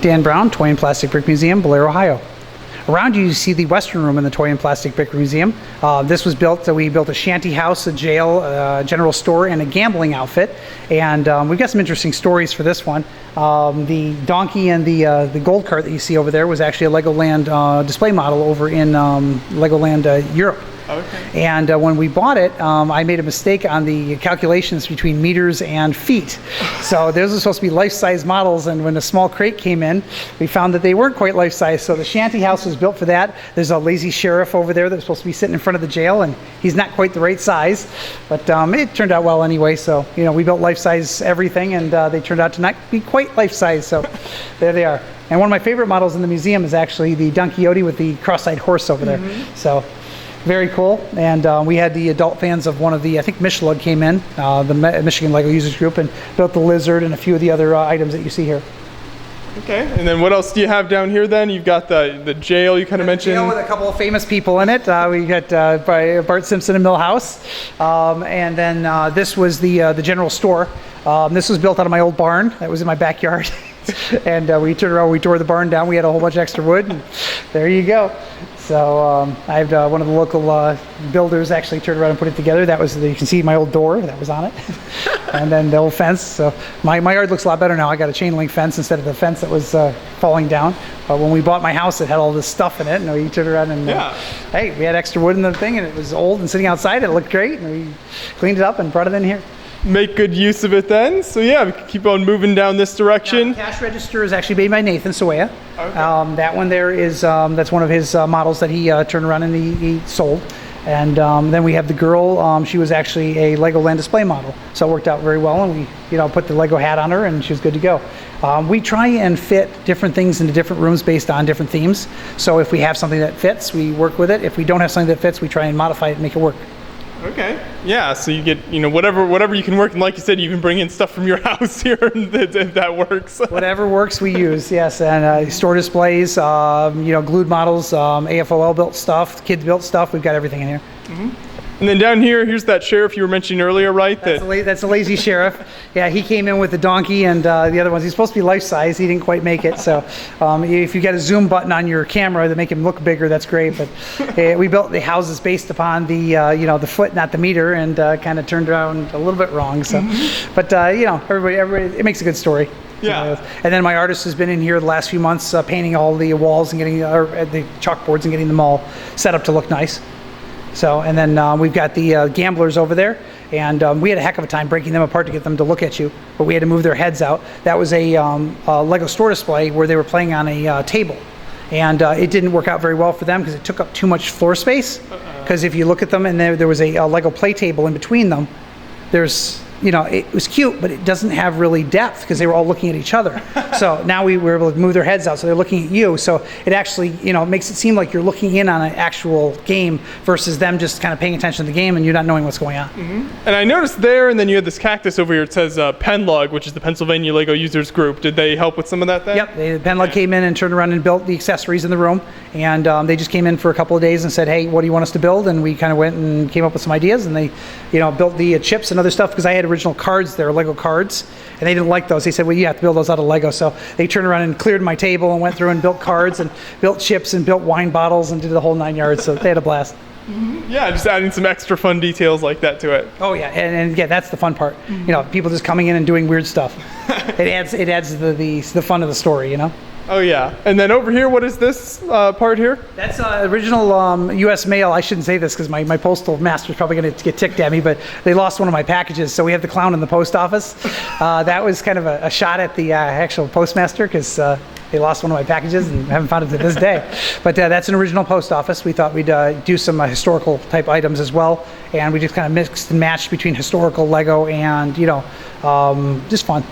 Dan Brown, Toy and Plastic Brick Museum, Blair, Ohio. Around you see the Western Room in the Toy and Plastic Brick Museum. This was built, we built a shanty house, a jail, a general store, and a gambling outfit. And we've got some interesting stories for this one. The donkey and the gold cart that you see over there was actually a Legoland display model over in Legoland Europe. Okay. And when we bought it, I made a mistake on the calculations between meters and feet. So those are supposed to be life-size models, and when a small crate came in, we found that they weren't quite life-size. So the shanty house was built for that. There's a lazy sheriff over there that's supposed to be sitting in front of the jail, and he's not quite the right size. But it turned out well anyway. So, you know, we built life-size everything, and they turned out to not be quite life-size. So there they are. And one of my favorite models in the museum is actually the Don Quixote with the cross-eyed horse over there. So very cool. And we had the adult fans of one of the, I think Michelin came in, the Michigan Lego Users Group, and built the lizard and a few of the other items that you see here. Okay, and then what else do you have down here then? You've got the jail you kind of mentioned. Jail with a couple of famous people in it. We got by Bart Simpson and Milhouse. And then this was the general store. This was built out of my old barn that was in my backyard. And we turned around, we tore the barn down. We had a whole bunch of extra wood, and there you go. So I had one of the local builders actually turned around and put it together. That was, you can see my old door that was on it. And then the old fence. So my yard looks a lot better now. I got a chain link fence instead of the fence that was falling down. But when we bought my house, it had all this stuff in it, and we turned around and hey, we had extra wood in the thing, and it was old and sitting outside. It looked great, and we cleaned it up and brought it in here. Make good use of it then. So yeah, we can keep on moving down this direction. Now, the cash register is actually made by Nathan Sawaya. Okay. That one there is, that's one of his models that he turned around and he sold. And then we have the girl, she was actually a Legoland display model. So it worked out very well, and we put the Lego hat on her, and she was good to go. We try and fit different things into different rooms based on different themes. So if we have something that fits, we work with it. If we don't have something that fits, we try and modify it and make it work. Okay. Yeah, so you get, whatever you can work, and like you said, you can bring in stuff from your house here, and that works. Whatever works, we use, yes. And store displays, glued models, AFOL built stuff, kids built stuff, we've got everything in here. And then down here, here's that sheriff you were mentioning earlier, right? That's a lazy sheriff. Yeah, he came in with the donkey and the other ones. He's supposed to be life-size. He didn't quite make it. So if you get a zoom button on your camera to make him look bigger, that's great. But we built the houses based upon the foot, not the meter, and kind of turned around a little bit wrong. So, but everybody, it makes a good story. Yeah. And then my artist has been in here the last few months painting all the walls and getting the chalkboards and getting them all set up to look nice. So, and then we've got the gamblers over there, and we had a heck of a time breaking them apart to get them to look at you, but we had to move their heads out. That was a Lego store display where they were playing on a table, and it didn't work out very well for them because it took up too much floor space. Because if you look at them, and there was a Lego play table in between them, there's, it was cute, but it doesn't have really depth because they were all looking at each other. So now we were able to move their heads out, so they're looking at you. So it actually, makes it seem like you're looking in on an actual game versus them just kind of paying attention to the game and you're not knowing what's going on. And I noticed there, and then you had this cactus over here. It says Penlug, which is the Pennsylvania Lego Users Group. Did they help with some of that then? Yep, Penlug came in and turned around and built the accessories in the room. And they just came in for a couple of days and said, hey, what do you want us to build? And we kind of went and came up with some ideas, and they, built the chips and other stuff because I had original cards there, Lego cards, and they didn't like those. They said, well, you have to build those out of Lego. So they turned around and cleared my table and went through and built cards and built chips and built wine bottles and did the whole 9 yards. So they had a blast. Yeah, just adding some extra fun details like that to it. Oh yeah, and yeah, that's the fun part. People just coming in and doing weird stuff. It adds the fun of the story. Oh yeah, and then over here, what is this part here? That's original U.S. mail. I shouldn't say this because my postal master's probably going to get ticked at me, but they lost one of my packages, so we have the clown in the post office. That was kind of a shot at the actual postmaster because they lost one of my packages and haven't found it to this day. But that's an original post office. We thought we'd do some historical type items as well, and we just kind of mixed and matched between historical Lego and just fun.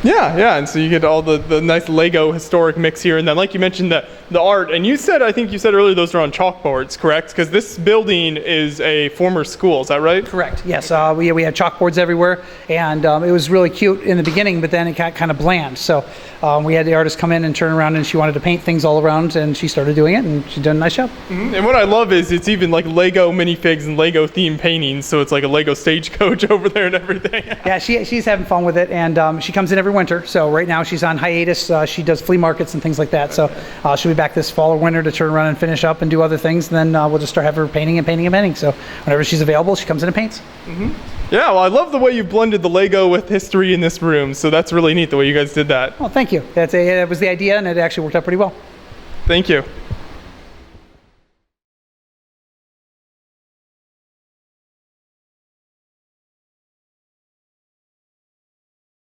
Yeah, and so you get all the nice Lego historic mix here, and then like you mentioned the art, and I think you said earlier those are on chalkboards, correct? Because this building is a former school, is that right? Correct, yes. We had chalkboards everywhere, and it was really cute in the beginning, but then it got kind of bland. So we had the artist come in and turn around, and she wanted to paint things all around, and she started doing it, and she did a nice job. And what I love is it's even like Lego minifigs and Lego themed paintings, so it's like a Lego stagecoach over there and everything. Yeah, she's having fun with it, and she comes in every every winter. So right now she's on hiatus. She does flea markets and things like that. So she'll be back this fall or winter to turn around and finish up and do other things. And then we'll just start having her painting and painting and painting. So whenever she's available, she comes in and paints. Yeah, well, I love the way you blended the Lego with history in this room. So that's really neat the way you guys did that. Well, thank you. That was the idea, and it actually worked out pretty well. Thank you.